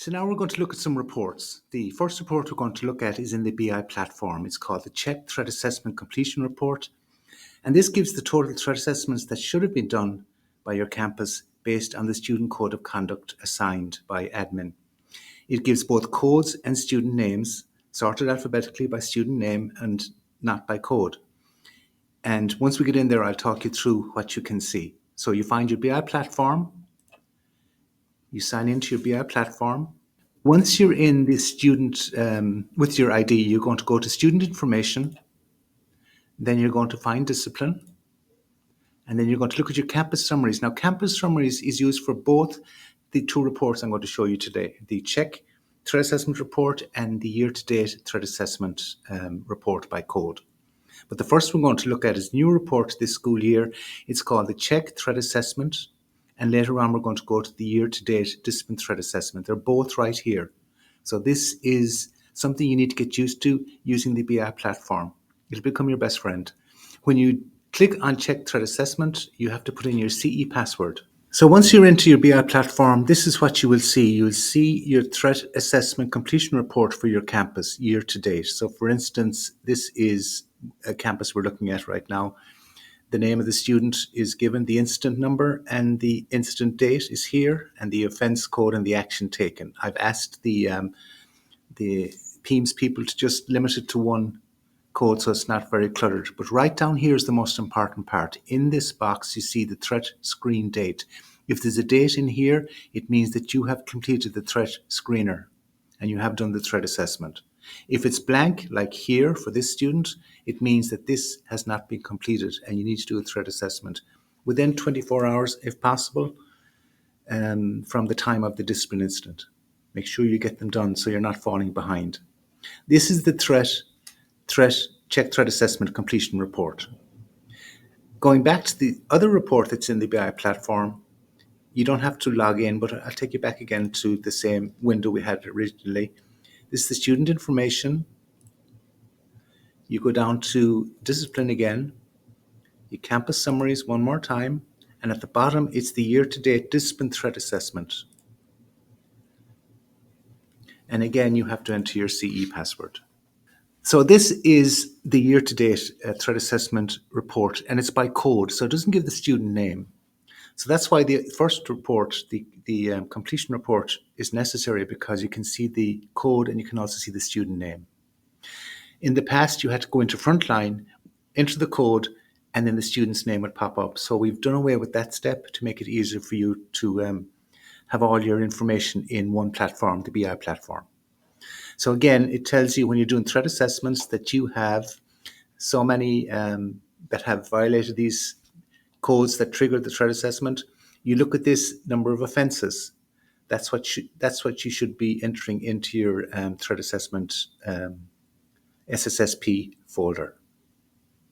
So now we're going to look at some reports. The first report we're going to look at is in the BI platform. It's called the Check Threat Assessment Completion Report. And this gives the total threat assessments that should have been done by your campus based on the student code of conduct assigned by admin. It gives both codes and student names, sorted alphabetically by student name and not by code. And once we get in there, I'll talk you through what you can see. So you find your BI platform, you sign into your BI platform. Once you're in the student with your ID, you're going to go to student information, then you're going to find discipline, and then you're going to look at your campus summaries. Now, campus summaries is used for both the two reports I'm going to show you today, the Check Threat Assessment Report and the year-to-date Threat Assessment Report by code. But the first we're going to look at is a new report this school year. It's called the Check Threat Assessment, and later on we're going to go to the year-to-date Discipline Threat Assessment. They're both right here. So this is something you need to get used to using the BI platform. It'll become your best friend. When you click on Check Threat Assessment, you have to put in your CE password. So once you're into your BI platform, this is what you will see. You will see your Threat Assessment Completion Report for your campus year to date. So for instance, this is a campus we're looking at right now. The name of the student is given, the incident number and the incident date is here, and the offence code and the action taken. I've asked the PEAMS people to just limit it to one code so it's not very cluttered. But right down here is the most important part. In this box, you see the threat screen date. If there's a date in here, it means that you have completed the threat screener and you have done the threat assessment. If it's blank, like here for this student, it means that this has not been completed and you need to do a threat assessment within 24 hours, if possible, from the time of the discipline incident. Make sure you get them done so you're not falling behind. This is the Check Threat Assessment Completion Report. Going back to the other report that's in the BI platform, you don't have to log in, but I'll take you back again to the same window we had originally. This is the student information. You go down to discipline again, your campus summaries one more time, and at the bottom, it's the year-to-date discipline threat assessment. And again, you have to enter your CE password. So this is the year-to-date threat assessment report, and it's by code, so it doesn't give the student name. So that's why the first report, the completion report, is necessary, because you can see the code and you can also see the student name. In the past, you had to go into Frontline, enter the code, and then the student's name would pop up. So we've done away with that step to make it easier for you to have all your information in one platform, the BI platform. So again, it tells you when you're doing threat assessments that you have so many that have violated these codes that trigger the threat assessment. You look at this number of offences. That's what you should be entering into your threat assessment SSSP folder.